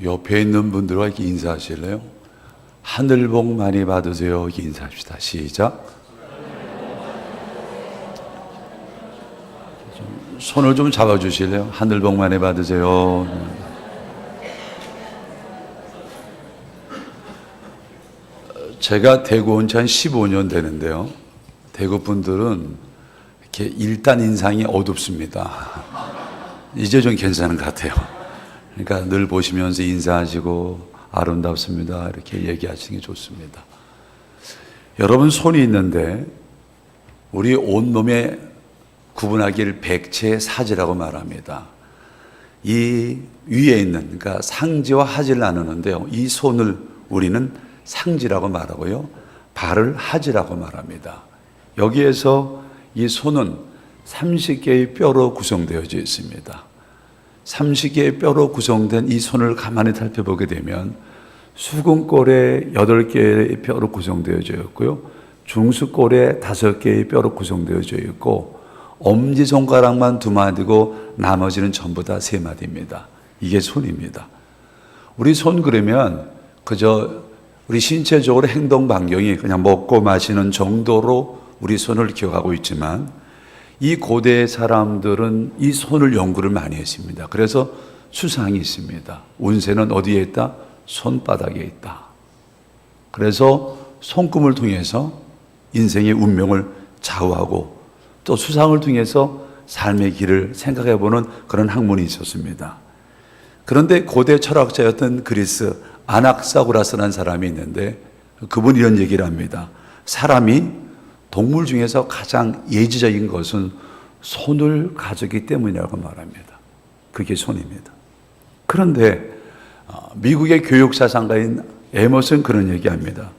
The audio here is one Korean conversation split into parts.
옆에 있는 분들과 이렇게 인사하실래요? 하늘 복 많이 받으세요. 이렇게 인사합시다. 시작. 손을 좀 잡아주실래요? 하늘 복 많이 받으세요. 제가 대구 온 지 한 15년 되는데요. 대구 분들은 이렇게 일단 인상이 어둡습니다. 이제 좀 괜찮은 것 같아요. 그러니까 늘 보시면서 인사하시고 아름답습니다 이렇게 얘기하시는 게 좋습니다. 여러분, 손이 있는데 우리 온몸에 구분하기를 백체 사지라고 말합니다. 이 위에 있는, 그러니까 상지와 하지를 나누는데요, 이 손을 우리는 상지라고 말하고요, 발을 하지라고 말합니다. 여기에서 이 손은 30개의 뼈로 구성되어져 있습니다. 30개의 뼈로 구성된 이 손을 가만히 살펴보게 되면 수근골에 8개의 뼈로 구성되어져 있고요, 중수골에 5개의 뼈로 구성되어져 있고, 엄지손가락만 2마디고 나머지는 전부 다 3마디입니다. 이게 손입니다. 우리 손 그러면 그저 우리 신체적으로 행동 반경이 그냥 먹고 마시는 정도로 우리 손을 기억하고 있지만, 이 고대 사람들은 이 손을 연구를 많이 했습니다. 그래서 수상이 있습니다. 운세는 어디에 있다? 손바닥에 있다. 그래서 손금을 통해서 인생의 운명을 좌우하고 또 수상을 통해서 삶의 길을 생각해보는 그런 학문이 있었습니다. 그런데 고대 철학자였던 그리스 아낙사고라스라는 사람이 있는데, 그분이 이런 얘기를 합니다. 사람이 동물 중에서 가장 예지적인 것은 손을 가졌기 때문이라고 말합니다. 그게 손입니다. 그런데 미국의 교육사상가인 에머슨 그런 얘기합니다.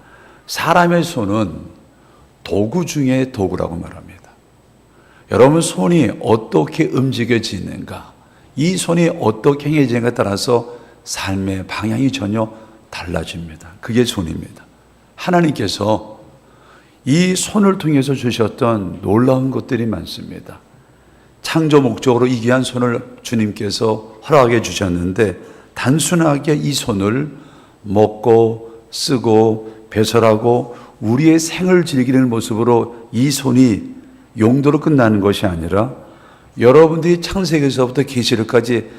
사람의 손은 도구 중에 도구라고 말합니다. 여러분, 손이 어떻게 움직여지는가, 이 손이 어떻게 행해지는가에 따라서 삶의 방향이 전혀 달라집니다. 그게 손입니다. 하나님께서 이 손을 통해서 주셨던 놀라운 것들이 많습니다. 창조 목적으로 이 귀한 손을 주님께서 허락해 주셨는데, 단순하게 이 손을 먹고 쓰고 배설하고 우리의 생을 즐기는 모습으로 이 손이 용도로 끝나는 것이 아니라, 여러분들이 창세기에서부터 계시록까지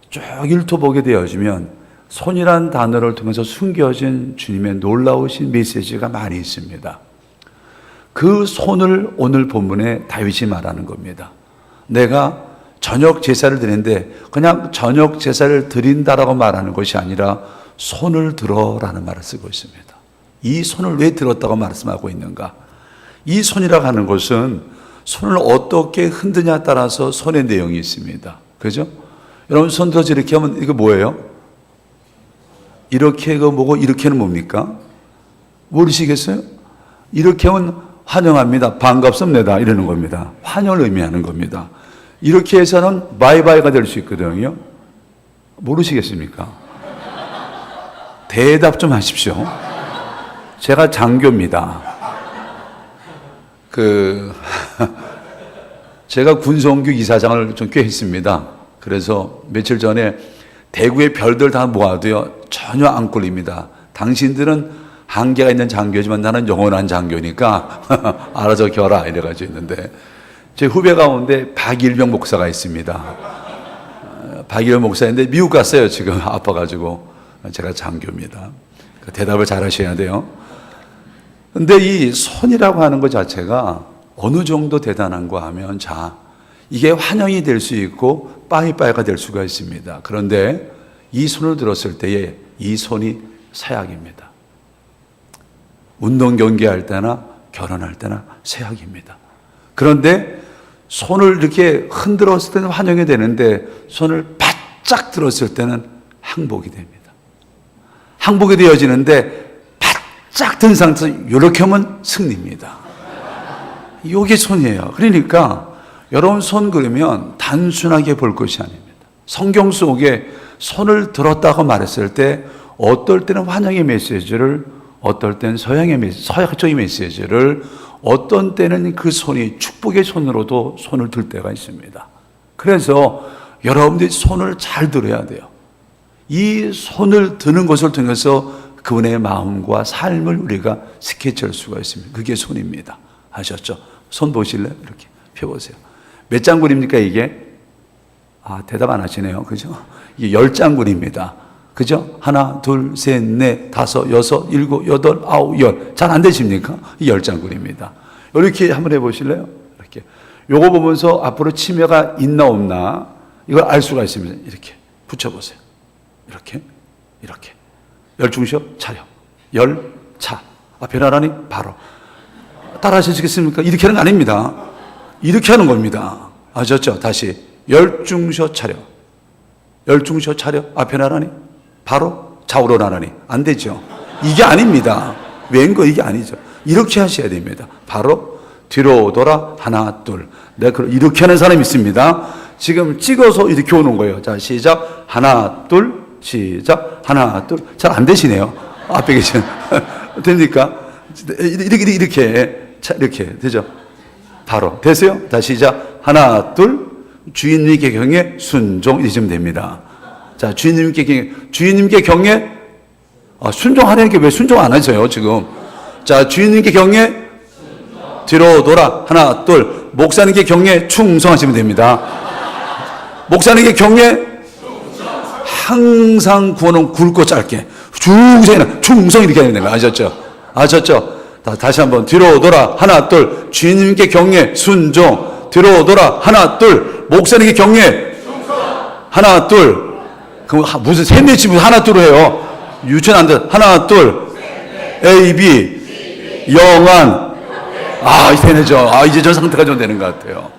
쭉 읽어보게 되어지면 손이란 단어를 통해서 숨겨진 주님의 놀라우신 메시지가 많이 있습니다. 그 손을 오늘 본문에 다윗이 말하는 겁니다. 내가 저녁 제사를 드리는데 그냥 저녁 제사를 드린다라고 말하는 것이 아니라 손을 들어라는 말을 쓰고 있습니다. 이 손을 왜 들었다고 말씀하고 있는가? 이 손이라고 하는 것은 손을 어떻게 흔드냐에 따라서 손의 내용이 있습니다. 그죠? 여러분, 손 들어서 이렇게 하면 이거 뭐예요? 이렇게가 뭐고 이렇게는 뭡니까? 모르시겠어요? 이렇게 하면 환영합니다, 반갑습니다 이러는 겁니다. 환영을 의미하는 겁니다. 이렇게 해서는 바이바이가 될 수 있거든요. 모르시겠습니까? 대답 좀 하십시오. 제가 장교입니다. 제가 군성교 이사장을 좀 꽤 했습니다. 그래서 며칠 전에 대구의 별들 다 모아도요, 전혀 안 꼴립니다. 당신들은 한계가 있는 장교지만 나는 영원한 장교니까 알아서 겨라 이래가지고 있는데, 제 후배 가운데 박일병 목사가 있습니다. 박일병 목사인데 미국 갔어요. 지금 아파가지고. 제가 장교입니다. 대답을 잘 하셔야 돼요. 근데 이 손이라고 하는 것 자체가 어느 정도 대단한가 하면, 자, 이게 환영이 될 수 있고 빠이빠이가 될 수가 있습니다. 그런데 이 손을 들었을 때에 이 손이 서약입니다. 운동 경기할 때나 결혼할 때나 서약입니다. 그런데 손을 이렇게 흔들었을 때는 환영이 되는데, 손을 바짝 들었을 때는 항복이 됩니다. 항복이 되어지는데 바짝 든 상태에서 이렇게 하면 승리입니다. 이게 손이에요. 그러니까 여러분, 손 그러면 단순하게 볼 것이 아닙니다. 성경 속에 손을 들었다고 말했을 때 어떨 때는 환영의 메시지를, 어떨 때는 서약적인 메시지를, 어떤 때는 그 손이 축복의 손으로도 손을 들 때가 있습니다. 그래서 여러분들이 손을 잘 들어야 돼요. 이 손을 드는 것을 통해서 그분의 마음과 삶을 우리가 스케치할 수가 있습니다. 그게 손입니다. 아셨죠? 손 보실래요? 이렇게 펴보세요. 몇 장군입니까 이게? 대답 안 하시네요. 그죠? 이게 10장군입니다. 그죠? 하나, 둘, 셋, 넷, 다섯, 여섯, 일곱, 여덟, 아홉, 열. 잘 안 되십니까? 이 10장군입니다. 이렇게 한번 해보실래요? 이렇게. 요거 보면서 앞으로 치매가 있나 없나 이걸 알 수가 있습니다. 이렇게 붙여보세요. 이렇게. 열중셔 차려. 열차. 변화라니 바로. 따라 하시겠습니까? 이렇게 하는 거 아닙니다. 이렇게 하는 겁니다. 아셨죠? 다시. 열중셔 차려. 열중셔 차려. 변화라니 바로. 좌우로 나라니. 안 되죠. 이게 아닙니다. 왼거 이게 아니죠. 이렇게 하셔야 됩니다. 바로 뒤로 돌아 하나 둘. 내가 이렇게 하는 사람이 있습니다. 지금 찍어서 이렇게 오는 거예요. 자, 시작. 하나 둘. 시작. 하나 둘. 잘 안 되시네요. 앞에 계신. 됩니까? 이렇게 되죠. 바로 됐어요? 다시 시작. 하나 둘. 주인님께 경에 순종 이러시면 됩니다. 자, 주인님께 경에 순종하려는 게 왜 순종 안 하세요 지금? 자, 주인님께 경에 뒤로 돌아 하나 둘. 목사님께 경에 충성하시면 됩니다. 목사님께 경에 항상 구원은 굵고 짧게 충성 이렇게 해야 되는 거예요. 아셨죠? 다시 한번 뒤로 돌아 하나 둘. 주인님께 경에 순종. 뒤로 돌아 하나 둘. 목사님께 경에 하나 둘. 그럼 무슨 셋넷 집을 하나 둘로 해요. 유치원 안 돼. 하나 둘. A, B, 영안. 세네죠. 이제 저 상태가 좀 되는 것 같아요.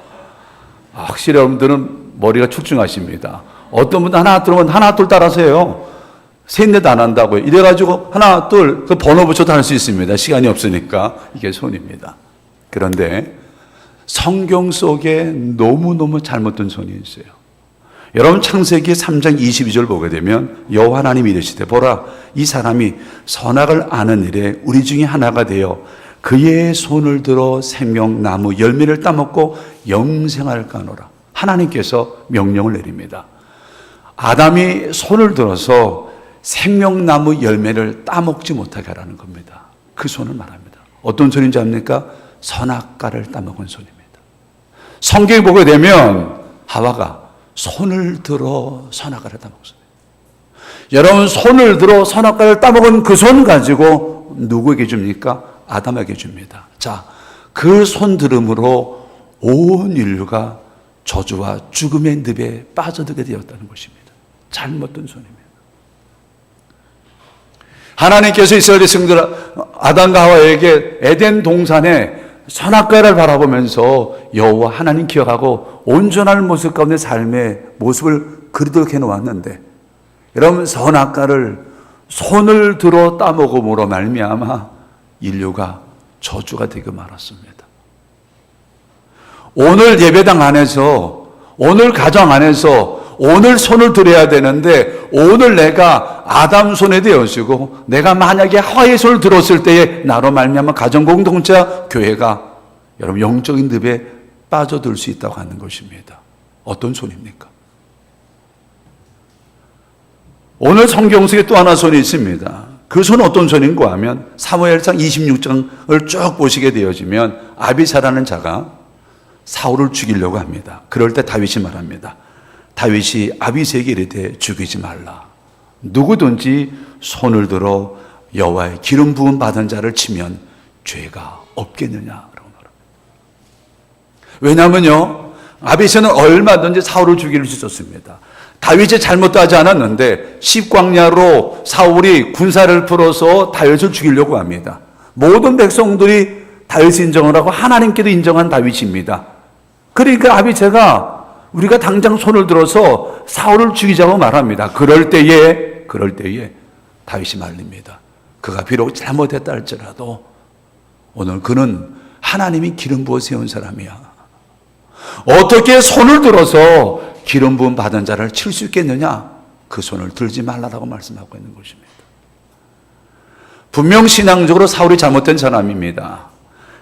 확실히 여러분들은 머리가 출중하십니다. 어떤 분은 하나 둘은 하나 둘 따라서 해요. 셋넷 안 한다고요. 이래가지고 하나 둘 그 번호 붙여도 할 수 있습니다. 시간이 없으니까. 이게 손입니다. 그런데 성경 속에 너무너무 잘못된 손이 있어요. 여러분 창세기 3장 22절 보게 되면 여호와 하나님이 이르시되 보라 이 사람이 선악을 아는 일에 우리 중에 하나가 되어 그의 손을 들어 생명나무 열매를 따먹고 영생할까 하노라. 하나님께서 명령을 내립니다. 아담이 손을 들어서 생명나무 열매를 따먹지 못하게 하라는 겁니다. 그 손을 말합니다. 어떤 손인지 압니까? 선악과를 따먹은 손입니다. 성경에 보게 되면 하와가 손을 들어 선악과를 따먹었습니다. 여러분 손을 들어 선악과를 따먹은 그 손 가지고 누구에게 줍니까? 아담에게 줍니다. 자, 그 손 들음으로 온 인류가 저주와 죽음의 늪에 빠져들게 되었다는 것입니다. 잘못된 손입니다. 하나님께서 이스라엘 성들 아담과 하와에게 에덴 동산에 선악과를 바라보면서 여호와 하나님 기억하고 온전한 모습 가운데 삶의 모습을 그리도록 해놓았는데 여러분 선악과를 손을 들어 따먹음으로 말미암아 인류가 저주가 되고 말았습니다. 오늘 예배당 안에서 오늘 가정 안에서 오늘 손을 들어야 되는데 오늘 내가 아담 손에 되어지고 내가 만약에 하와의 손을 들었을 때에 나로 말미암아 가정 공동체 교회가 여러분 영적인 늪에 빠져들 수 있다고 하는 것입니다. 어떤 손입니까? 오늘 성경 속에 또 하나 손이 있습니다. 그 손은 어떤 손인가 하면 사무엘상 26장을 쭉 보시게 되어지면 아비사라는 자가 사울을 죽이려고 합니다. 그럴 때 다윗이 말합니다. 다윗이 아비새에게 이르되 죽이지 말라. 누구든지 손을 들어 여호와의 기름 부음 받은 자를 치면 죄가 없겠느냐라고 말합니다. 왜냐하면요, 아비새는 얼마든지 사울을 죽일 수 있었습니다. 다윗이 잘못도 하지 않았는데 십광야로 사울이 군사를 풀어서 다윗을 죽이려고 합니다. 모든 백성들이 다윗을 인정을 하고 하나님께도 인정한 다윗입니다. 그러니까 아비새가 우리가 당장 손을 들어서 사울을 죽이자고 말합니다. 그럴 때에 다윗이 말립니다. 그가 비록 잘못했다 할지라도 오늘 그는 하나님이 기름 부어 세운 사람이야. 어떻게 손을 들어서 기름 부음 받은 자를 칠 수 있겠느냐? 그 손을 들지 말라라고 말씀하고 있는 것입니다. 분명 신앙적으로 사울이 잘못된 사람입니다.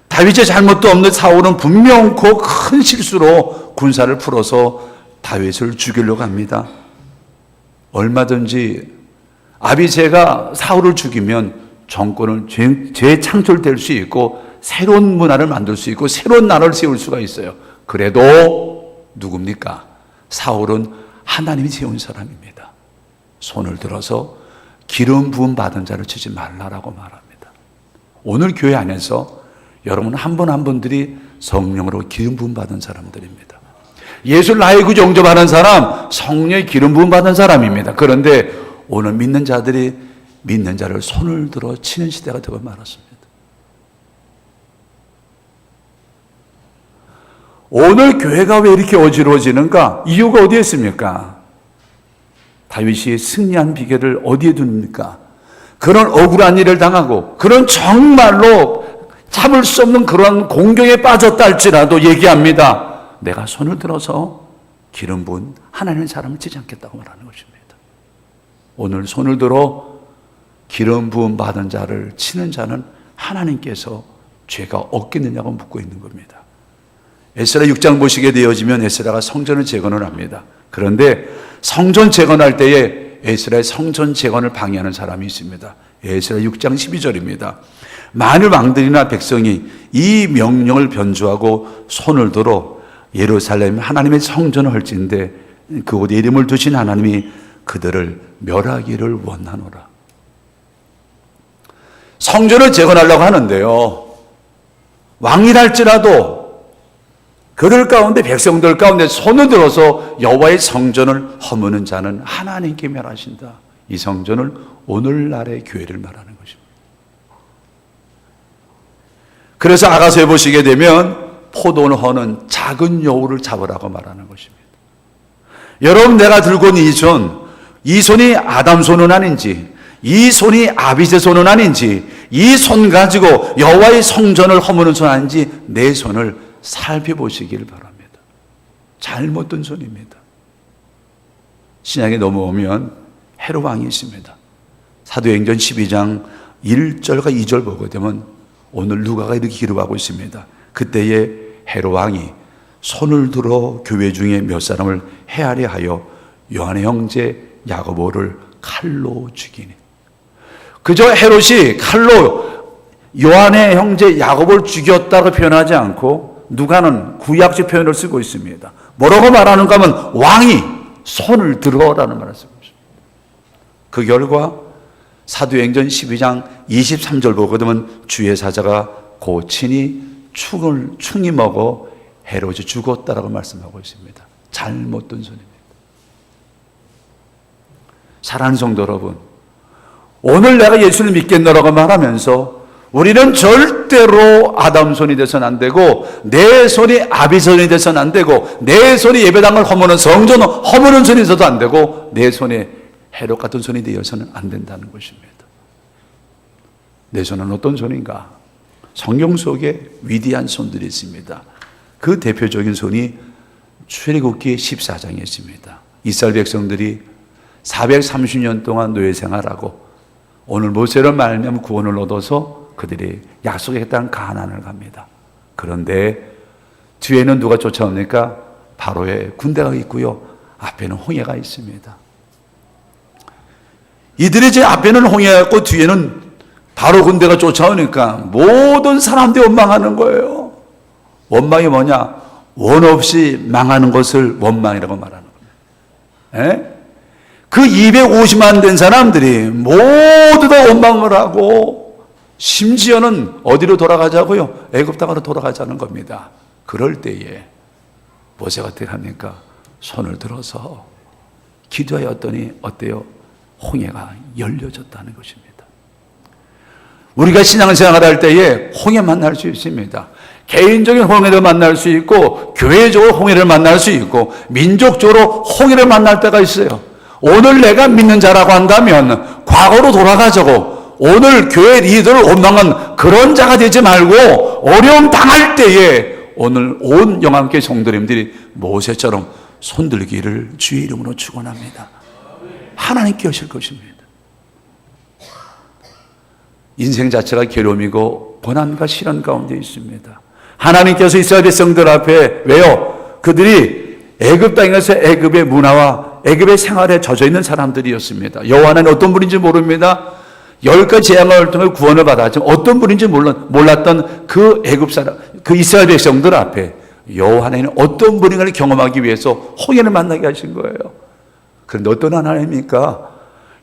다윗의 잘못도 없는 사울은 분명코 큰 실수로 군사를 풀어서 다윗을 죽이려고 합니다. 얼마든지 아비새가 사울을 죽이면 정권은 재창출될 수 있고 새로운 문화를 만들 수 있고 새로운 나라를 세울 수가 있어요. 그래도 누굽니까? 사울은 하나님이 세운 사람입니다. 손을 들어서 기름 부음 받은 자를 치지 말라라고 말합니다. 오늘 교회 안에서 여러분 한 분 한 분들이 성령으로 기름 부음 받은 사람들입니다. 예수를 나의 구주 영접하는 사람, 성령의 기름 부음 받은 사람입니다. 그런데 오늘 믿는 자들이 믿는 자를 손을 들어 치는 시대가 되고 말았습니다. 오늘 교회가 왜 이렇게 어지러워지는가? 이유가 어디에 있습니까? 다윗이 승리한 비결을 어디에 둡니까? 그런 억울한 일을 당하고 그런 정말로 참을 수 없는 그런 공경에 빠졌다 할지라도 얘기합니다. 내가 손을 들어서 기름 부은 하나님의 사람을 치지 않겠다고 말하는 것입니다. 오늘 손을 들어 기름 부음 받은 자를 치는 자는 하나님께서 죄가 없겠느냐고 묻고 있는 겁니다. 에스라 6장 보시게 되어지면 에스라가 성전을 재건을 합니다. 그런데 성전 재건할 때에 에스라의 성전 재건을 방해하는 사람이 있습니다. 에스라 6장 12절입니다. 만일 왕들이나 백성이 이 명령을 변조하고 손을 들어 예루살렘 하나님의 성전을 할지인데 그곳에 이름을 두신 하나님이 그들을 멸하기를 원하노라. 성전을 재건하려고 하는데요, 왕이랄지라도 그들 가운데 백성들 가운데 손을 들어서 여호와의 성전을 허무는 자는 하나님께 멸하신다. 이 성전을 오늘날의 교회를 말하는 것입니다. 그래서 아가서에 보시게 되면 포도원 허는 작은 여우를 잡으라고 말하는 것입니다. 여러분, 내가 들고 있는 이 손이 아담 손은 아닌지, 이 손이 아비새 손은 아닌지, 이 손 가지고 여호와의 성전을 허무는 손 아닌지 내 손을 살펴보시기를 바랍니다. 잘못된 손입니다. 신약에 넘어오면 헤롯 왕이 있습니다. 사도행전 12장 1절과 2절 보게 되면 오늘 누가가 이렇게 기록하고 있습니다. 그때에 헤롯 왕이 손을 들어 교회 중에 몇 사람을 헤아려 하여 요한의 형제 야고보를 칼로 죽이니. 그저 헤롯이 칼로 요한의 형제 야고보를 죽였다고 표현하지 않고 누가는 구약적 표현을 쓰고 있습니다. 뭐라고 말하는가 하면 왕이 손을 들어라는 말을 쓰고 있습니다. 그 결과 사도행전 12장 23절 보게 되면 주의 사자가 고친이 충이 먹어 헤롯이 죽었다라고 말씀하고 있습니다. 잘못된 손입니다. 사랑하는 성도 여러분, 오늘 내가 예수를 믿겠노라고 말하면서 우리는 절대로 아담 손이 돼서는 안 되고 내 손이 아비 손이 돼서는 안 되고 내 손이 예배당을 허무는 성전 허무는 손이 있어도 안 되고 내 손에 헤롯 같은 손이 되어서는 안 된다는 것입니다. 내 손은 어떤 손인가? 성경 속에 위대한 손들이 있습니다. 그 대표적인 손이 출애굽기 14장에 있습니다. 이스라엘 백성들이 430년 동안 노예 생활하고 오늘 모세를 말미암아 구원을 얻어서 그들이 약속의 땅 가나안을 갑니다. 그런데 뒤에는 누가 쫓아옵니까? 바로의 군대가 있고요, 앞에는 홍해가 있습니다. 이들이 제 앞에는 홍해가 있고 뒤에는 바로 군대가 쫓아오니까 모든 사람들이 원망하는 거예요. 원망이 뭐냐? 원 없이 망하는 것을 원망이라고 말하는 겁니다. 에? 그 250만 된 사람들이 모두 다 원망을 하고 심지어는 어디로 돌아가자고요? 애굽 땅으로 돌아가자는 겁니다. 그럴 때에 모세가 어떻게 합니까? 손을 들어서 기도하였더니 어때요? 홍해가 열려졌다는 것입니다. 우리가 신앙생활을 할 때에 홍해 만날 수 있습니다. 개인적인 홍해를 만날 수 있고 교회적으로 홍해를 만날 수 있고 민족적으로 홍해를 만날 때가 있어요. 오늘 내가 믿는 자라고 한다면 과거로 돌아가자고 오늘 교회 리더를 원망한 그런 자가 되지 말고 어려움 당할 때에 오늘 온 영암교회 성도님들이 모세처럼 손들기를 주의 이름으로 축원합니다. 하나님께 하실 것입니다. 인생 자체가 괴로움이고 고난과 시련 가운데 있습니다. 하나님께서 이스라엘 백성들 앞에 왜요? 그들이 애굽 땅에서 애굽의 문화와 애굽의 생활에 젖어 있는 사람들이었습니다. 여호와 하나님 어떤 분인지 모릅니다. 10가지 재앙을 통해 구원을 받았지만 어떤 분인지 몰랐던 그 애굽 사람, 그 이스라엘 백성들 앞에 여호와 하나님은 어떤 분인가를 경험하기 위해서 홍해를 만나게 하신 거예요. 그런데 어떤 하나님입니까?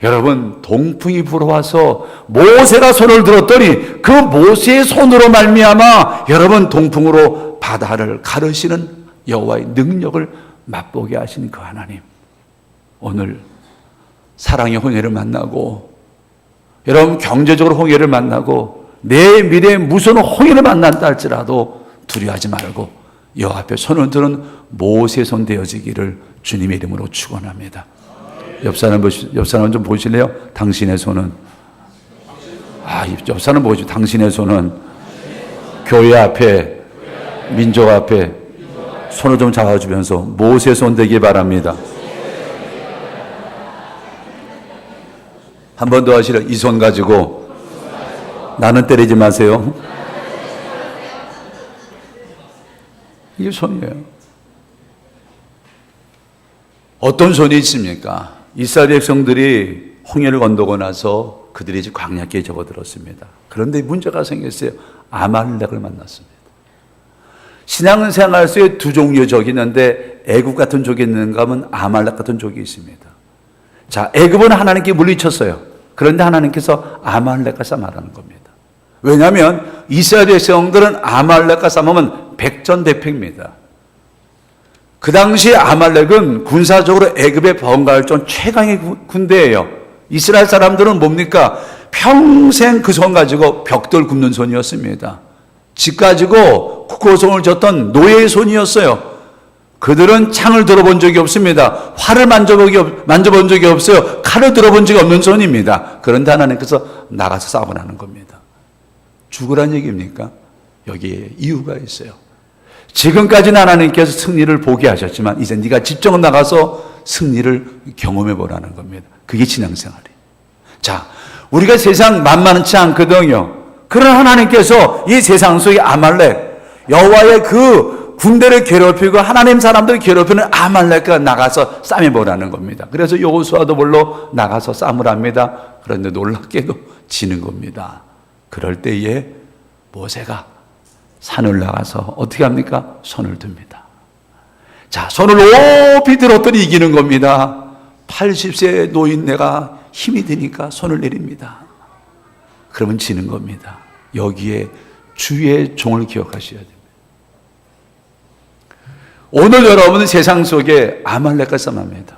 여러분, 동풍이 불어와서 모세가 손을 들었더니 그 모세의 손으로 말미암아 여러분 동풍으로 바다를 가르시는 여호와의 능력을 맛보게 하신 그 하나님, 오늘 사랑의 홍해를 만나고 여러분 경제적으로 홍해를 만나고 내 미래에 무슨 홍해를 만난다 할지라도 두려워하지 말고 여호와 앞에 손을 드는 모세의 손 되어지기를 주님의 이름으로 축원합니다. 옆 사람 좀 보실래요? 당신의 손은, 옆 사람 보시죠. 당신의 손은 교회 앞에, 민족 앞에 손을 좀 잡아주면서 모세의 손 되기 바랍니다. 한 번 더 하시려. 이 손 가지고 나는 때리지 마세요. 이게 손이에요. 어떤 손이 있습니까? 이스라엘 백성들이 홍해를 건너고 나서 그들이 이제 광야길에 접어들었습니다. 그런데 문제가 생겼어요. 아말렉을 만났습니다. 신앙생활 속에 두 종류의 적이 있는데 애굽 같은 족이 있는가 하면 아말렉 같은 족이 있습니다. 자, 애굽은 하나님께 물리쳤어요. 그런데 하나님께서 아말렉과 싸움하라는 겁니다. 왜냐하면 이스라엘 백성들은 아말렉과 싸우면 백전대패입니다. 그 당시 아말렉은 군사적으로 애굽에 번가할 정 최강의 군대예요. 이스라엘 사람들은 뭡니까? 평생 그 손 가지고 벽돌 굽는 손이었습니다. 집 가지고 국고성을 졌던 노예의 손이었어요. 그들은 창을 들어본 적이 없습니다. 활을 만져본 적이 없어요. 칼을 들어본 적이 없는 손입니다. 그런데 하나님께서 나가서 싸우라는 겁니다. 죽으란 얘기입니까? 여기에 이유가 있어요. 지금까지는 하나님께서 승리를 보게 하셨지만 이제 네가 직접 나가서 승리를 경험해 보라는 겁니다. 그게 신앙생활이에요. 자, 우리가 세상 만만치 않거든요. 그러나 하나님께서 이 세상 속에 아말렉, 여호와의 그 군대를 괴롭히고 하나님 사람들을 괴롭히는 아말렉과 나가서 싸매보라는 겁니다. 그래서 여호수아도 물로 나가서 싸움을 합니다. 그런데 놀랍게도 지는 겁니다. 그럴 때에 모세가 산을 나가서 어떻게 합니까? 손을 듭니다. 자, 손을 높이 들었더니 이기는 겁니다. 80세 노인네가 힘이 드니까 손을 내립니다. 그러면 지는 겁니다. 여기에 주의 종을 기억하셔야 됩니다. 오늘 여러분은 세상 속에 아말렉과 싸움합니다.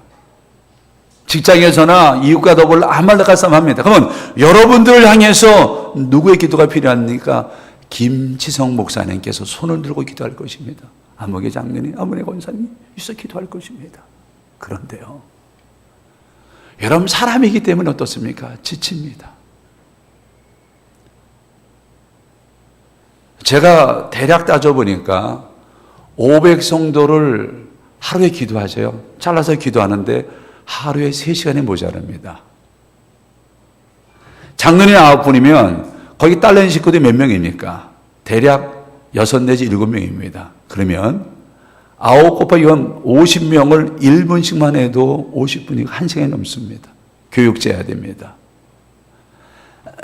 직장에서나 이웃과 더불어 아말렉과 싸움합니다. 그러면 여러분들을 향해서 누구의 기도가 필요합니까? 김치성 목사님께서 손을 들고 기도할 것입니다. 아무개 장로님, 아무개 권사님 있어 기도할 것입니다. 그런데요, 여러분 사람이기 때문에 어떻습니까? 지칩니다. 제가 대략 따져보니까 500성도를 하루에 기도하세요. 잘라서 기도하는데 하루에 3시간이 모자랍니다. 장로님 9분이면 거기 딸린 식구들이 몇 명입니까? 대략 6 내지 7명입니다. 그러면 9 곱하기 50명을 1분씩만 해도 50분이 1시간이 넘습니다. 교육제해야 됩니다.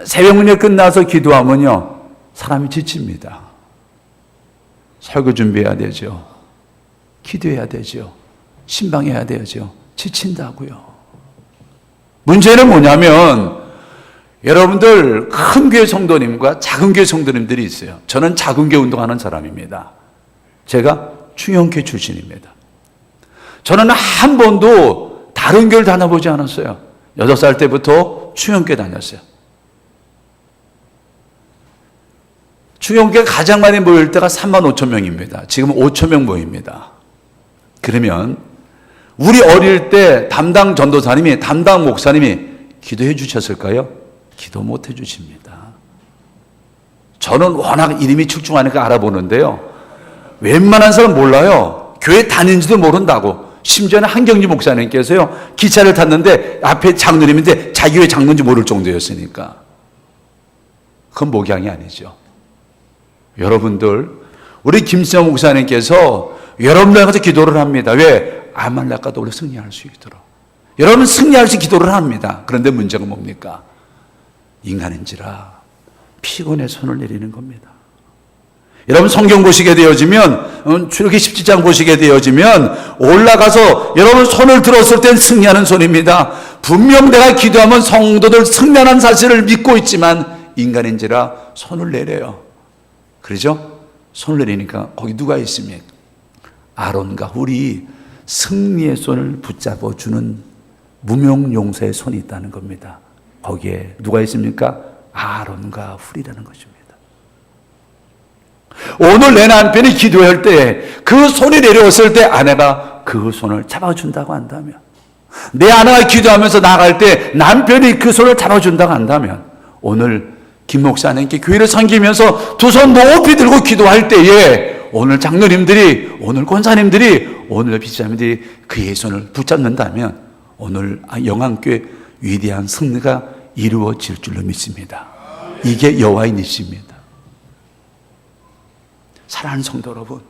새벽 문제 끝나서 기도하면요, 사람이 지칩니다. 설교 준비해야 되죠. 기도해야 되죠. 신방해야 되죠. 지친다고요. 문제는 뭐냐면 여러분들 큰 교회 성도님과 작은 교회 성도님들이 있어요. 저는 작은 교회 운동하는 사람입니다. 제가 충영교회 출신입니다. 저는 한 번도 다른 교회를 다녀보지 않았어요. 6살 때부터 충영교회 다녔어요. 충영교회 가장 많이 모일 때가 35,000명입니다. 지금은 5,000명 모입니다. 그러면 우리 어릴 때 담당 전도사님이, 담당 목사님이 기도해 주셨을까요? 기도 못 해 주십니다. 저는 워낙 이름이 출중하니까 알아보는데요, 웬만한 사람 몰라요. 교회 다닌지도 모른다고. 심지어는 한경지 목사님께서요, 기차를 탔는데 앞에 장로님인데 자기 왜 장로인지 모를 정도였으니까. 그건 목양이 아니죠. 여러분들, 우리 김수영 목사님께서 여러분들 가서 기도를 합니다. 왜? 아말렉과도 우리 승리할 수 있도록. 여러분 승리할 수 기도를 합니다. 그런데 문제가 뭡니까? 인간인지라 피곤해 손을 내리는 겁니다. 여러분 성경 보시게 되어지면 출애굽기 17장 보시게 되어지면 올라가서 여러분 손을 들었을 땐 승리하는 손입니다. 분명 내가 기도하면 성도들 승리하는 사실을 믿고 있지만 인간인지라 손을 내려요. 그러죠? 손을 내리니까 거기 누가 있습니까? 아론과 훌이 승리의 손을 붙잡아 주는 무명용사의 손이 있다는 겁니다. 거기에 누가 있습니까? 아론과 훌이라는 것입니다. 오늘 내 남편이 기도할 때 그 손이 내려왔을 때 아내가 그 손을 잡아준다고 한다면, 내 아내가 기도하면서 나갈 때 남편이 그 손을 잡아준다고 한다면, 오늘 김 목사님께 교회를 섬기면서 두 손 높이 들고 기도할 때에 오늘 장로님들이, 오늘 권사님들이, 오늘 비자님들이 그의 손을 붙잡는다면 오늘 영안교회 위대한 승리가 이루어질 줄로 믿습니다. 이게 여호와의 닛입니다. 사랑하는 성도 여러분,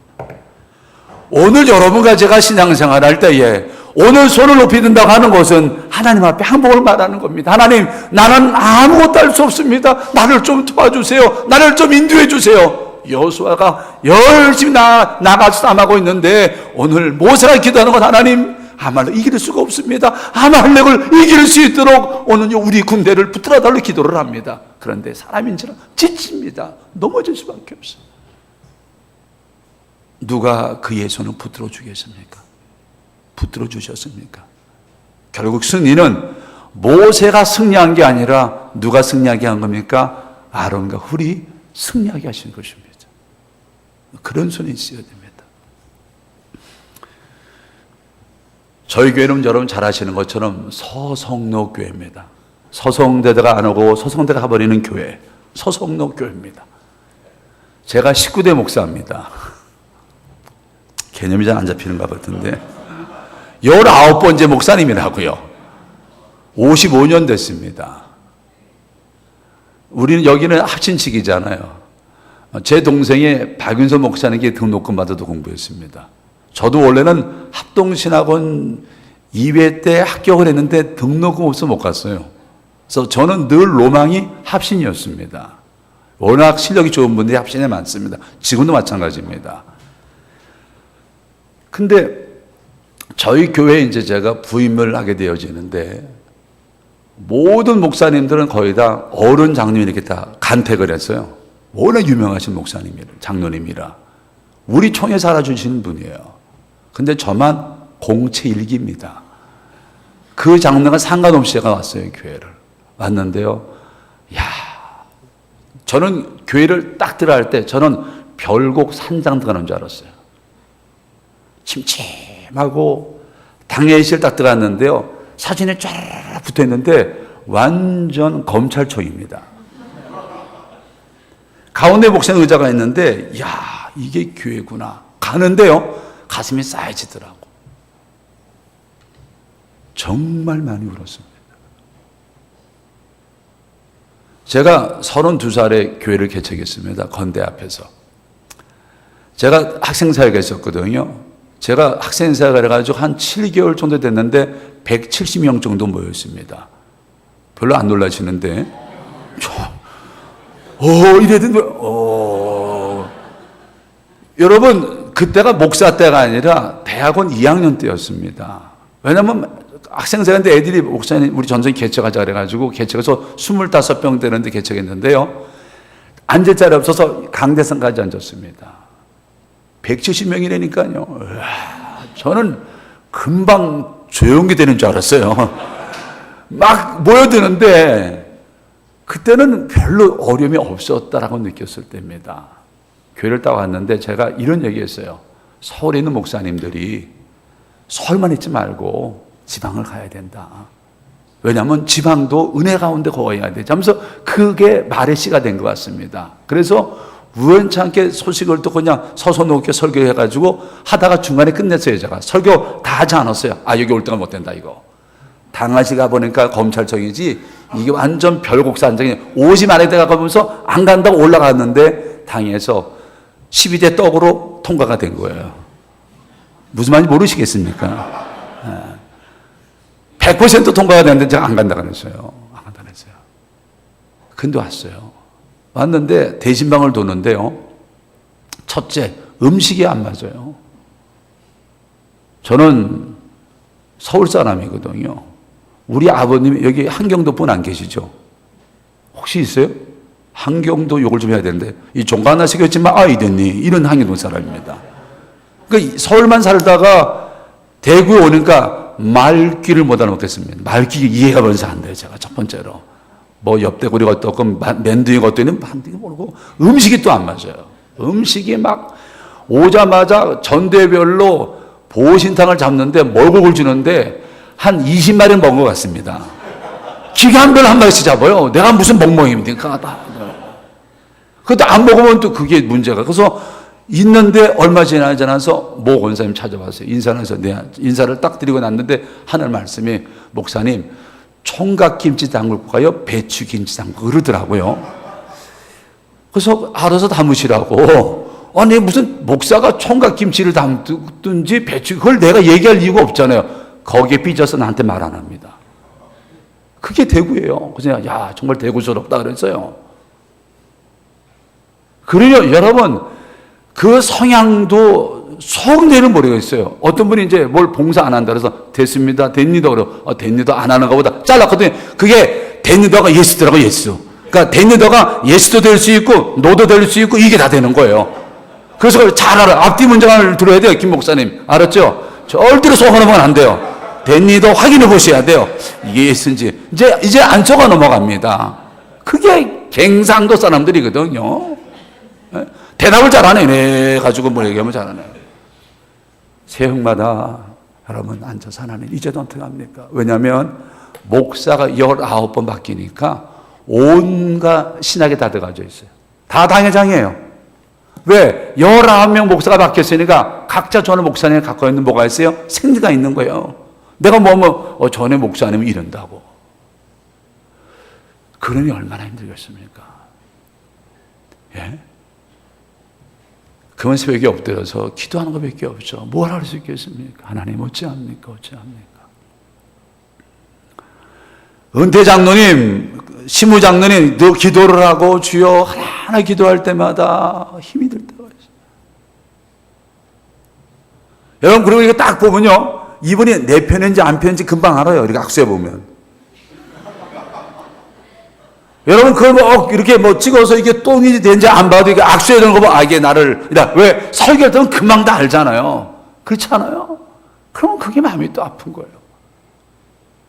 오늘 여러분과 제가 신앙생활 할 때에 오늘 손을 높이 든다고 하는 것은 하나님 앞에 항복을 말하는 겁니다. 하나님, 나는 아무것도 할 수 없습니다. 나를 좀 도와주세요. 나를 좀 인도해 주세요. 여호수아가 열심히 나가서 싸움하고 있는데 오늘 모세가 기도하는 것, 하나님 아말렉 이길 수가 없습니다. 아말렉을 이길 수 있도록 오늘 우리 군대를 붙들어 달라고 기도를 합니다. 그런데 사람인지라 지칩니다. 넘어질 수밖에 없어요. 누가 그의 손을 붙들어 주겠습니까? 붙들어 주셨습니까? 결국 승리는 모세가 승리한 게 아니라 누가 승리하게 한 겁니까? 아론과 훌이 승리하게 하신 것입니다. 그런 손이 있어야 됩니다. 저희 교회는 여러분 잘 아시는 것처럼 서성로 교회입니다. 서성대대가 안 오고 서성대가 가버리는 교회, 서성로 교회입니다. 제가 19대 목사입니다. 개념이 잘 안 잡히는 것 같은데 19번째 목사님이라고요. 55년 됐습니다. 우리는 여기는 합친칙이잖아요. 제 동생의 박윤선 목사님께 등록금 받아도 공부했습니다. 저도 원래는 합동신학원 2회 때 합격을 했는데 등록금 없어 못 갔어요. 그래서 저는 늘 로망이 합신이었습니다. 워낙 실력이 좋은 분들이 합신에 많습니다. 지금도 마찬가지입니다. 근데 저희 교회에 이제 제가 부임을 하게 되어지는데 모든 목사님들은 거의 다 어른 장로님 이렇게 다 간택을 했어요. 워낙 유명하신 목사님이라, 장로님이라. 우리 총에 살아주시는 분이에요. 근데 저만 공채 일기입니다. 그 장로가 상관없이 제가 왔어요, 교회를. 왔는데요. 야, 저는 교회를 딱 들어갈 때 저는 별곡 산장 들어가는 줄 알았어요. 침침하고 당회의실 딱 들어갔는데요. 사진에 쫙 붙어 있는데 완전 검찰총입니다. 가운데 목사님 의자가 있는데, 야, 이게 교회구나. 가는데요. 가슴이 쌓여지더라고. 정말 많이 울었습니다. 제가 32살에 교회를 개척했습니다. 건대 앞에서. 제가 학생사역에 있었거든요. 제가 학생사역을 해가지고 한 7개월 정도 됐는데 170명 정도 모였습니다. 별로 안 놀라시는데 이랬는데 여러분, 그때가 목사 때가 아니라 대학원 2학년 때였습니다. 왜냐면 학생사역인데 애들이 목사님 우리 전쟁 개척하자 그래가지고 개척해서 25병 되는데 개척했는데요. 앉을 자리 없어서 강대상까지 앉았습니다. 170명이라니까요. 저는 금방 조용히 되는 줄 알았어요. 막 모여드는데 그때는 별로 어려움이 없었다라고 느꼈을 때입니다. 교회를 딱 왔는데 제가 이런 얘기했어요. 서울에 있는 목사님들이 서울만 있지 말고 지방을 가야 된다. 왜냐하면 지방도 은혜 가운데 거해야 돼. 하면서 그게 말의 씨가 된 것 같습니다. 그래서 우연찮게 소식을 듣고 그냥 서서놓게 설교해가지고 하다가 중간에 끝냈어요. 제가 설교 다 하지 않았어요. 여기 올 때가 못 된다 이거. 당하시 가보니까 검찰청이지 이게 완전 별곡사 한장이 50 안에 대가 가면서 안 간다고 올라갔는데 당에서 12대 떡으로 통과가 된 거예요. 무슨 말인지 모르시겠습니까? 100% 통과가 됐는데 제가 안 간다 그랬어요. 안 간다 그랬어요. 근데 왔어요. 왔는데 대신방을 도는데요. 첫째, 음식이 안 맞아요. 저는 서울 사람이거든요. 우리 아버님이 여기 한경도 분 안 계시죠? 혹시 있어요? 한경도 욕을 좀 해야 되는데 이 종가 하나 시켰지만 아이 됐니? 이런 한경도 사람입니다. 그러니까 서울만 살다가 대구에 오니까 말귀를 못 알아먹겠습니다. 말귀 이해가 벌써 안 돼요. 제가 첫 번째로. 뭐 옆대구리가 어떻고 맨둥이가 어떠니 반드시 모르고 음식이 또 안 맞아요. 음식이 막 오자마자 전대별로 보신탕을 잡는데 몰골을 주는데 한 20마리는 먹은 것 같습니다. 기계한별 한 마리씩 잡아요. 내가 무슨 멍멍입니까? 그것도 안 먹으면 또 그게 문제가. 그래서 있는데 얼마 지나지 않아서 모 권사님 찾아왔어요. 인사를 해서 인사를 딱 드리고 났는데 하늘 말씀이 목사님 총각김치 담글까요? 배추김치 담글까? 그러더라고요. 그래서 알아서 담으시라고. 아니 무슨 목사가 총각김치를 담든지 배추 그걸 내가 얘기할 이유가 없잖아요. 거기에 삐져서 나한테 말 안 합니다. 그게 대구예요. 그래서 야 정말 대구스럽다 그랬어요. 그러요 여러분 그 성향도 속내는 모르겠어요. 어떤 분이 이제 뭘 봉사 안 한다 그래서 됐습니다, 됩니다 그러 됩니다 안 하는 것보다 잘랐거든요. 그게 됩니다가 예스더라고 예스. 그러니까 됩니다가 예스도 될 수 있고 노도 될 수 있고 이게 다 되는 거예요. 그래서 잘 알아. 앞뒤 문장을 들어야 돼요, 김 목사님. 알았죠? 절대로 속아 넘어가면 안 돼요. 됩니다 확인해 보셔야 돼요. 이게 예스인지. 이제 안 속아 넘어갑니다. 그게 갱상도 사람들이거든요. 대답을 잘하네. 네 가지고 뭘 얘기하면 잘하네. 새해마다 여러분 앉아서 하나님 이제도 어떻게 합니까? 왜냐하면 목사가 19번 바뀌니까 온갖 신학에 다 들어가져 있어요. 다 당회장이에요. 왜? 19명 목사가 바뀌었으니까 각자 전에 목사님이 갖고 있는 뭐가 있어요? 생리가 있는 거예요. 내가 전에 목사님은 이런다고. 그러니 얼마나 힘들겠습니까? 예? 그건 새벽에 엎드려서 기도하는 것밖에 없죠. 뭘 할 수 있겠습니까? 하나님 어찌합니까? 어찌합니까? 은퇴 장로님, 시무 장로님, 너 기도를 하고 주여 하나 기도할 때마다 힘이 들 때가 있어요. 여러분 그리고 이거 딱 보면요, 이분이 내 편인지 안 편인지 금방 알아요. 이렇게 악수해 보면. 여러분 그걸 이렇게 찍어서 이게 똥이 된지 안 봐도 이게 악수해야 되는 거 보면 이게 나를 왜 설교할 때는 금방 다 알잖아요. 그렇지 않아요? 그러면 그게 마음이 또 아픈 거예요.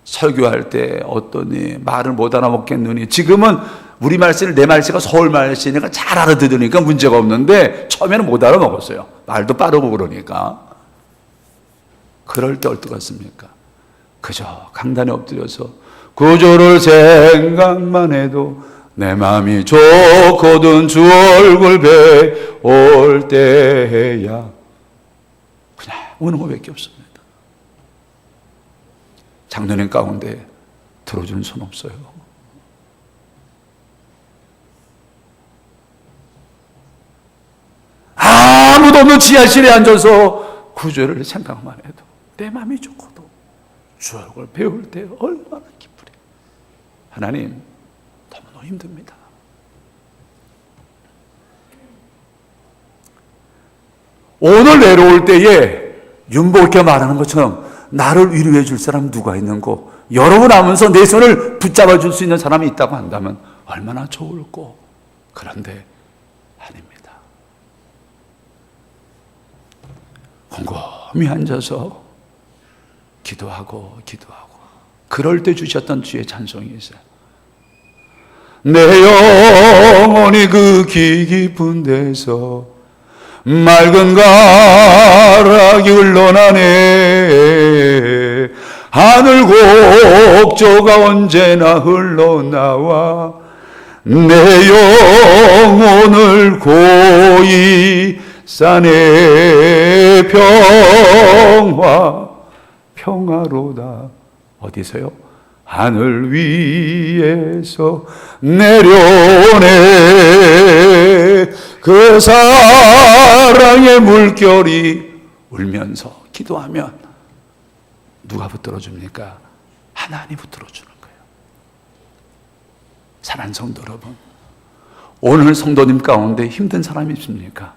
설교할 때 어떠니 말을 못 알아먹겠느니. 지금은 우리 말씨를 내 말씨가 서울 말씨니까 잘 알아듣으니까 문제가 없는데 처음에는 못 알아먹었어요. 말도 빠르고 그러니까. 그럴 때 어떡하십니까? 그저 강단에 엎드려서 구주를 생각만 해도 내 마음이 좋거든 주 얼굴 배울 때야. 그냥 우는 것밖에 없습니다. 장로님 가운데 들어주는 손 없어요. 아무도 없는 지하실에 앉아서 구주를 생각만 해도 내 마음이 좋거든 주 얼굴 배울 때 얼마나 기쁘리. 하나님 너무너무 힘듭니다. 오늘 외로울 때에 윤복이가 말하는 것처럼 나를 위로해 줄 사람 누가 있는고, 여러분 하면서 내 손을 붙잡아 줄 수 있는 사람이 있다고 한다면 얼마나 좋을꼬. 그런데 아닙니다. 곰곰이 앉아서 기도하고 그럴 때 주셨던 주의 찬송이 있어요. 내 영혼이 그 깊은 데서 맑은 가락이 흘러나네. 하늘 곡조가 언제나 흘러나와 내 영혼을 고이 싸네. 평화로다. 어디서요? 하늘 위에서 내려오네. 그 사랑의 물결이 울면서 기도하면 누가 붙들어 줍니까? 하나님이 들어주는 거예요. 사랑하는 성도 여러분, 오늘 성도님 가운데 힘든 사람이 있습니까?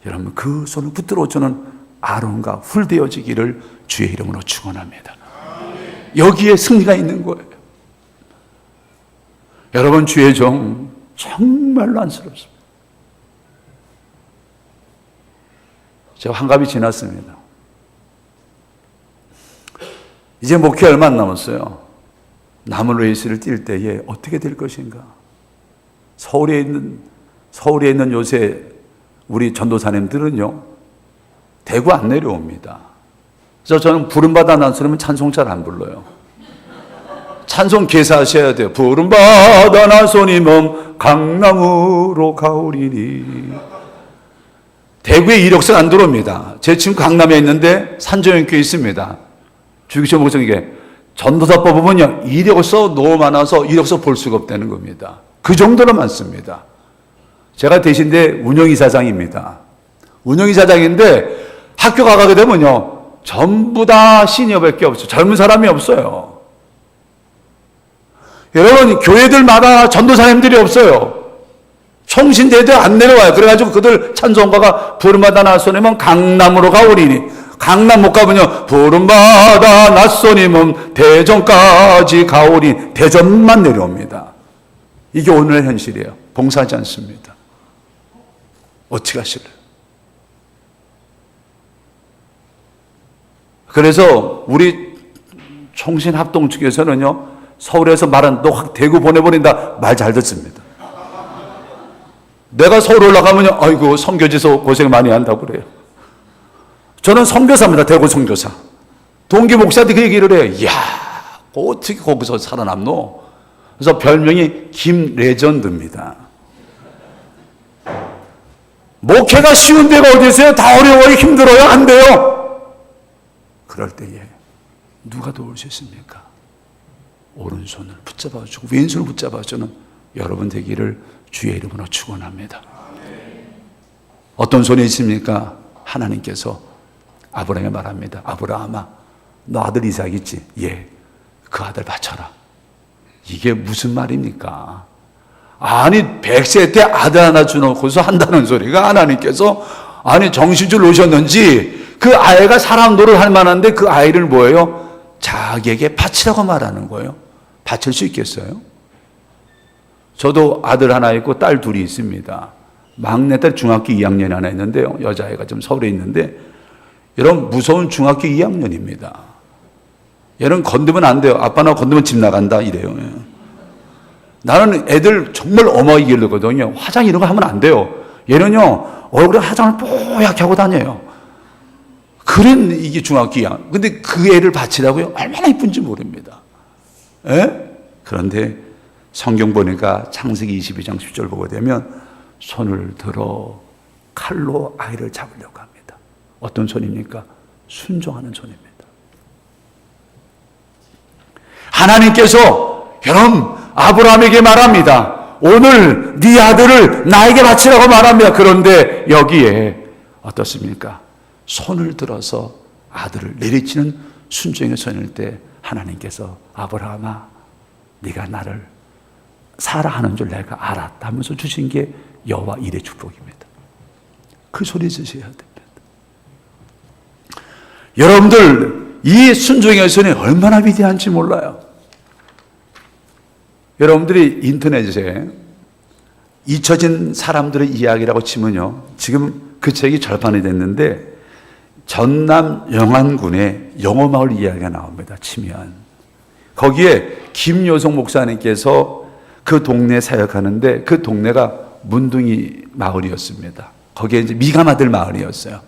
여러분, 그 손을 붙들어주는 아론과 훌되어지기를 주의 이름으로 축원합니다. 여기에 승리가 있는 거예요. 여러분, 주의 종 정말로 안쓰럽습니다. 제가 환갑이 지났습니다. 이제 목회 얼마 안 남았어요. 남은 레이스를 뛸 때에 어떻게 될 것인가? 서울에 있는 요새 우리 전도사님들은요, 대구 안 내려옵니다. 그래서 저는 부름받아 나서면 찬송 잘 안 불러요. 찬송 개사하셔야 돼요. 부름받아 나서님은 강남으로 가오리니. 대구에 이력서 안 들어옵니다. 제 친구 강남에 있는데 산정형교회 있습니다. 주기철 목사님께 전도사 뽑으면요, 이력서 너무 많아서 이력서 볼 수가 없다는 겁니다. 그 정도로 많습니다. 제가 대신데 운영이사장입니다. 운영이사장인데 학교 가게 되면요, 전부 다 시니어밖에 없어요. 젊은 사람이 없어요. 여러분, 교회들마다 전도사님들이 없어요. 총신대들 안 내려와요. 그래가지고 그들 찬송가가 부름받아 나소님은 강남으로 가오리니. 강남 못 가면요, 부름받아 나소님은 대전까지 가오리. 대전만 내려옵니다. 이게 오늘의 현실이에요. 봉사하지 않습니다. 어떻게 하실래요? 그래서 우리 총신합동 측에서는요, 서울에서 말은 너 대구 보내버린다 말 잘 듣습니다. 내가 서울 올라가면요, 아이고 선교지에서 고생 많이 한다고 그래요. 저는 선교사입니다. 대구 선교사. 동기 목사한테 그 얘기를 해요. 이야, 어떻게 거기서 살아남노? 그래서 별명이 김레전드입니다. 목회가 쉬운 데가 어디 있어요? 다 어려워요. 힘들어요. 안 돼요. 그럴 때에 누가 도울 수 있습니까? 오른손을 붙잡아주고 왼손을 붙잡아주는 여러분 되기를 주의 이름으로 축원합니다. 어떤 손이 있습니까? 하나님께서 아브라함에게 말합니다. 아브라함아, 너 아들 이삭 있지? 예, 그 아들 바쳐라. 이게 무슨 말입니까? 아니 100세 때 아들 하나 주놓고서 한다는 소리가, 하나님께서 아니 정신줄 놓으셨는지 그 아이가 사람 노릇 할 만한데 그 아이를 뭐예요? 자기에게 바치라고 말하는 거예요. 바칠 수 있겠어요? 저도 아들 하나 있고 딸 둘이 있습니다. 막내딸 중학교 2학년이 하나 있는데요, 여자아이가 좀 서울에 있는데, 여러분 무서운 중학교 2학년입니다. 얘는 건드면 안 돼요. 아빠나 건드면 집 나간다 이래요. 나는 애들 정말 어마하게 기르거든요. 화장 이런 거 하면 안 돼요. 얘는요, 얼굴에 화장을 뽀얗게 하고 다녀요. 그런 이게 중학교 2학년. 근데 그 애를 바치라고요? 얼마나 이쁜지 모릅니다. 에? 그런데 성경 보니까 창세기 22장 10절 보게 되면 손을 들어 칼로 아이를 잡으려고 합니다. 어떤 손입니까? 순종하는 손입니다. 하나님께서 여러분 아브라함에게 말합니다. 오늘 네 아들을 나에게 바치라고 말합니다. 그런데 여기에 어떻습니까? 손을 들어서 아들을 내리치는 순종의 손일 때 하나님께서 아브라함아, 네가 나를 사랑하는 줄 내가 알았다 하면서 주신 게 여호와 일의 축복입니다. 그 소리 지셔야 됩니다. 여러분들 이 순종의 손이 얼마나 위대한지 몰라요. 여러분들이 인터넷에 잊혀진 사람들의 이야기라고 치면요, 지금 그 책이 절판이 됐는데 전남 영안군의 영어마을 이야기가 나옵니다. 치면 거기에 김요성 목사님께서 그 동네 사역하는데, 그 동네가 문둥이 마을이었습니다. 거기에 이제 미가마들 마을이었어요.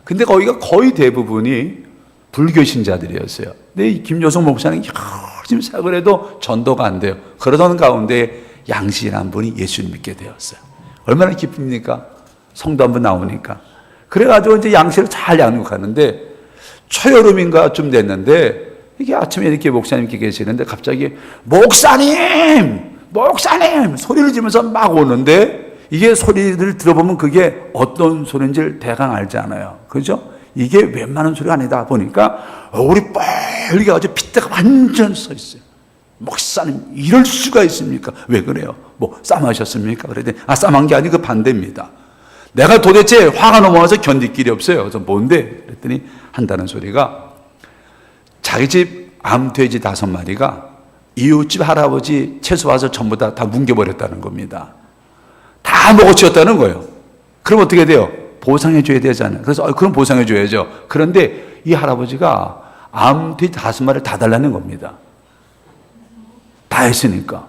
근데 거기가 거의 대부분이 불교 신자들이었어요. 근데 이 김요성 목사님 열심히 사역을 해도 전도가 안 돼요. 그러던 가운데 양씨라는 분이 예수를 믿게 되었어요. 얼마나 기쁩니까? 성도 한번 나오니까. 그래가지고 이제 양씨를 잘 양육하는데, 초여름인가 좀 됐는데, 이게 아침에 이렇게 목사님께 계시는데 갑자기 목사님 소리를 지면서 막 오는데, 이게 소리를 들어보면 그게 어떤 소리인지 대강 알지 않아요. 그죠? 이게 웬만한 소리가 아니다 보니까 얼굴이 빨개 가지고 핏대가 완전 서 있어요. 목사님 이럴 수가 있습니까? 왜 그래요? 뭐 싸마셨습니까? 그랬더니 싸만 게 아니고 그 반대입니다. 내가 도대체 화가 넘어와서 견딜 길이 없어요. 그래서 뭔데? 그랬더니 한다는 소리가 자기 집 암돼지 5마리가 이웃집 할아버지 채소 와서 전부 다 뭉개버렸다는 겁니다. 다 먹어치웠다는 거예요. 그럼 어떻게 돼요? 보상해줘야 되잖아요. 그래서 그럼 보상해줘야죠. 그런데 이 할아버지가 암돼지 5마리를 다 달라는 겁니다. 다 했으니까.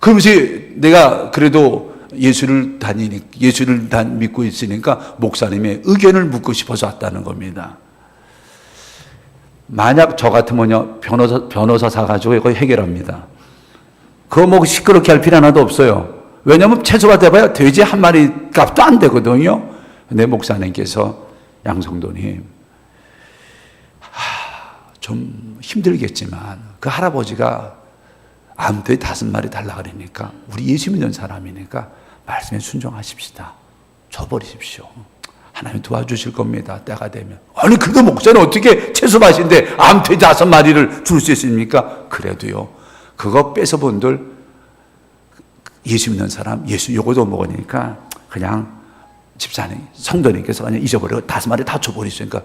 그러면서 내가 그래도 예수를 믿고 있으니까 목사님의 의견을 묻고 싶어서 왔다는 겁니다. 만약 저 같으면요, 변호사 사가지고 이거 해결합니다. 그거 뭐 시끄럽게 할 필요 하나도 없어요. 왜냐하면 채소가 돼봐야 돼지 1마리 값도 안 되거든요. 근데 목사님께서 양성도님, 좀 힘들겠지만 그 할아버지가 암돼지 5마리 달라 그러니까 우리 예수 믿는 사람이니까 말씀에 순종하십시다. 줘버리십시오. 하나님 도와주실 겁니다. 때가 되면. 아니 그거 목사는 어떻게 채소 맛인데 암돼지 5마리를 줄 수 있습니까? 그래도요, 그거 뺏어본들 예수 믿는 사람 예수 요거도 먹으니까 그냥 집사님 성도님께서 그냥 잊어버리고 5마리 다 줘버리시니까,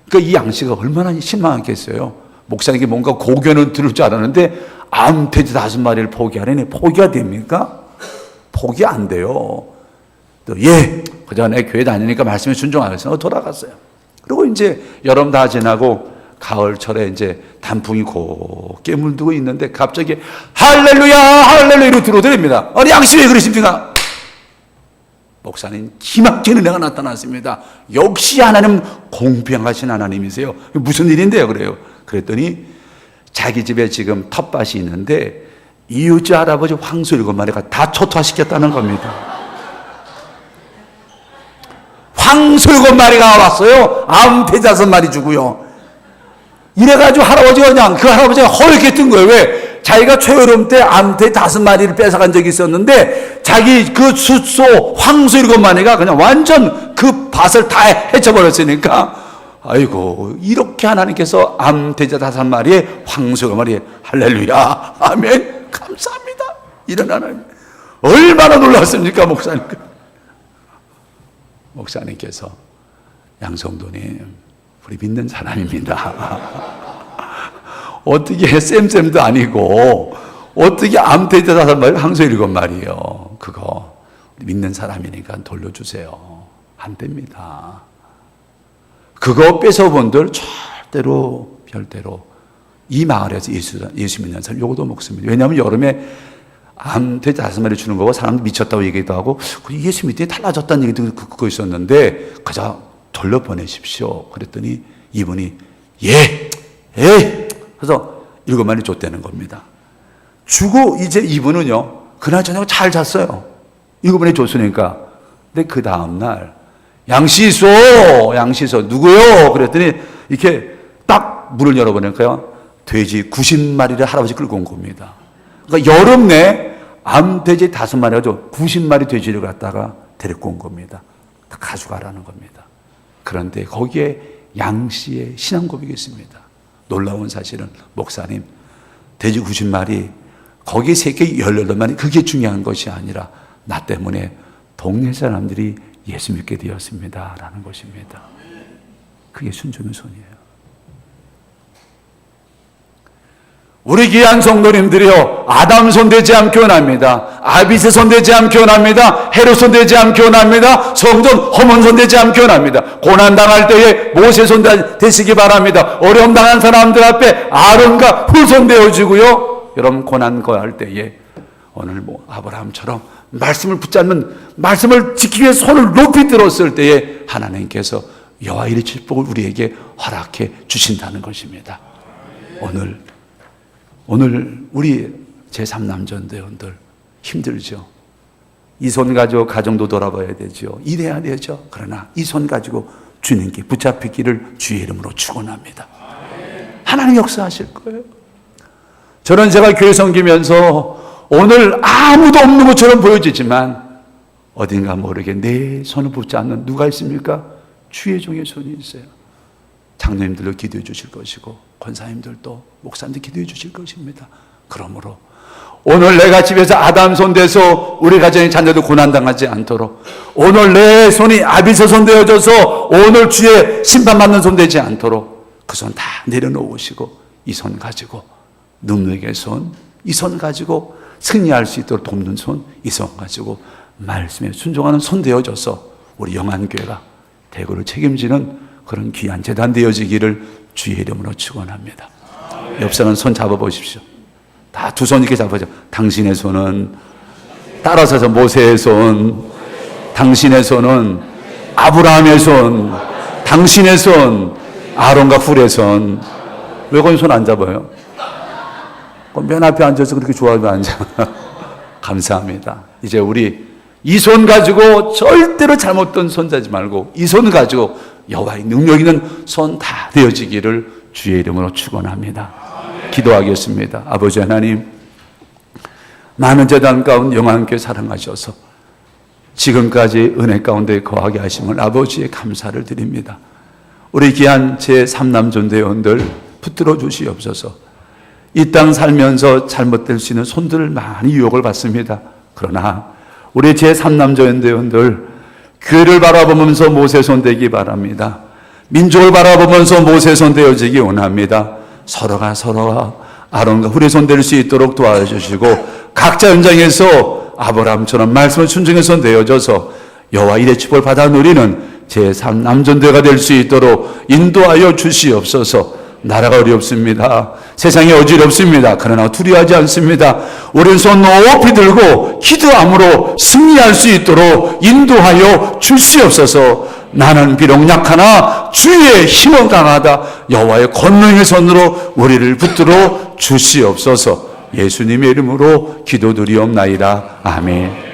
그러니까 이 양씨가 얼마나 실망했겠어요. 목사님께 뭔가 고견을 들을 줄 알았는데 암돼지 5마리를 포기하려니 포기가 됩니까? 포기 안 돼요. 또 그 전에 교회 다니니까 말씀에 순종하겠어요. 돌아갔어요. 그리고 이제 여름 다 지나고 가을철에 이제 단풍이 곱게 물들고 있는데 갑자기 할렐루야 할렐루야로 들어드립니다. 아니 양씨 왜 그러십니까? 목사님 기막힌 은혜가 나타났습니다. 역시 하나님 공평하신 하나님이세요. 무슨 일인데요? 그래요. 그랬더니 자기 집에 지금 텃밭이 있는데 이웃집 할아버지 황소 7마리가 다 초토화시켰다는 겁니다. 황소 7마리가 왔어요. 암돼지 5마리 주고요. 이래가지고 할아버지가 그냥 그 할아버지가 헐게 뜬 거예요. 왜? 자기가 초여름 때 암돼지 5마리를 뺏어간 적이 있었는데 자기 그 숫소 황소 7마리가 그냥 완전 그 밭을 다 해쳐버렸으니까, 아이고 이렇게 하나님께서 암돼지 5마리에 황소 7마리에 할렐루야 아멘 감사합니다. 이런 하나님 얼마나 놀랐습니까? 목사님께서 양성도님 우리 믿는 사람입니다. 어떻게 쌤도 아니고 어떻게 암돼지 5마리 황소 7마리요. 그거 믿는 사람이니까 돌려주세요. 안 됩니다. 그거 뺏어본들 절대로 별대로 이 마을에서 예수 믿는 사람 요거도 먹습니다. 왜냐하면 여름에 암돼지 5마리 주는 거고 사람들 미쳤다고 얘기도 하고 예수 믿더니 달라졌다는 얘기도 듣고 있었는데 그저 돌려보내십시오. 그랬더니 이분이 그래서 7마리 줬다는 겁니다. 주고 이제 이분은요 그날 저녁 잘 잤어요. 7마리 줬으니까. 근데 그 다음날 양시소 누구요? 그랬더니 이렇게 딱 문을 열어보니까요 돼지 90마리를 할아버지 끌고 온 겁니다. 그러니까 여름 내 암돼지 5마리 가지고 90마리 돼지를 갖다가 데리고 온 겁니다. 다 가져가라는 겁니다. 그런데 거기에 양씨의 신앙 고백이 있습니다. 놀라운 사실은 목사님 돼지 90마리 거기에 새끼 18마리 그게 중요한 것이 아니라 나 때문에 동네 사람들이 예수 믿게 되었습니다 라는 것입니다. 그게 순종의 손이에요. 우리 귀한 성도님들이요 아담 손대지 않기 원합니다. 아비세 손대지 않기 원합니다. 헤롯 손대지 않기 원합니다. 성전 허문 손대지 않기 원합니다. 고난당할 때에 모세 손대시기 바랍니다. 어려움 당한 사람들 앞에 아론과 훌 손대어주고요. 여러분 고난 거할 때에 오늘 뭐 아브라함처럼 말씀을 붙잡는 말씀을 지키기 위해 손을 높이 들었을 때에 하나님께서 여호와 이르 축복을 우리에게 허락해 주신다는 것입니다. 오늘 우리 제3남전대원들 힘들죠. 이 손 가지고 가정도 돌아봐야 되죠. 일해야 되죠. 그러나 이 손 가지고 주님께 붙잡히기를 주의 이름으로 축원합니다. 하나님 역사하실 거예요. 저는 제가 교회 섬기면서 오늘 아무도 없는 것처럼 보여지지만 어딘가 모르게 내 손을 붙지 않는 누가 있습니까? 주의 종의 손이 있어요. 장로님들도 기도해 주실 것이고 권사님들도 목사님들 기도해 주실 것입니다. 그러므로 오늘 내가 집에서 아담 손대서 우리 가정의 자녀도 고난당하지 않도록, 오늘 내 손이 아비서 손대어져서 오늘 주의 심판받는 손 되지 않도록 그 손 다 내려놓으시고 이 손 가지고 능력의 손, 이 손 가지고 승리할 수 있도록 돕는 손, 이 손 가지고 말씀에 순종하는 손 되어져서 우리 영안교회가 대구를 책임지는 그런 귀한 재단 되어지기를 주의 이름으로 축원합니다. 옆 사람 손 잡아보십시오. 다 두 손 이렇게 잡아줘. 당신의 손은 따라서서 모세의 손, 당신의 손은 아브라함의 손, 당신의 손 아론과 훌의 손. 왜 거기 손 안 잡아요? 맨 앞에 앉아서 그렇게 좋아하면 앉아. 감사합니다. 이제 우리 이 손 가지고 절대로 잘못된 손 잡지 말고 이 손 가지고 여호와의 능력 있는 손 다 되어지기를 주의 이름으로 축원합니다. 기도하겠습니다. 아버지 하나님, 많은 재단 가운데 영광께 사랑하셔서 지금까지 은혜 가운데 거하게 하심을 아버지의 감사를 드립니다. 우리 귀한 제3남존대원들 붙들어 주시옵소서. 이 땅 살면서 잘못될 수 있는 손들을 많이 유혹을 받습니다. 그러나 우리 제3남존대원들 교회를 바라보면서 모세 손 되기 바랍니다. 민족을 바라보면서 모세 손 되어지기 원합니다. 서로가 아론과 훌의 손 될 수 있도록 도와주시고 각자 현장에서 아브라함처럼 말씀을 순종해서 되어져서 여호와 일의 축복을 받아 누리는 제3남존대가 될 수 있도록 인도하여 주시옵소서. 나라가 어렵습니다. 세상이 어지럽습니다. 그러나 두려워하지 않습니다. 우리는 손 높이 들고 기도함으로 승리할 수 있도록 인도하여 주시옵소서. 나는 비록 약하나 주의 힘은 강하다. 여호와의 권능의 손으로 우리를 붙들어 주시옵소서. 예수님의 이름으로 기도드리옵나이다. 아멘.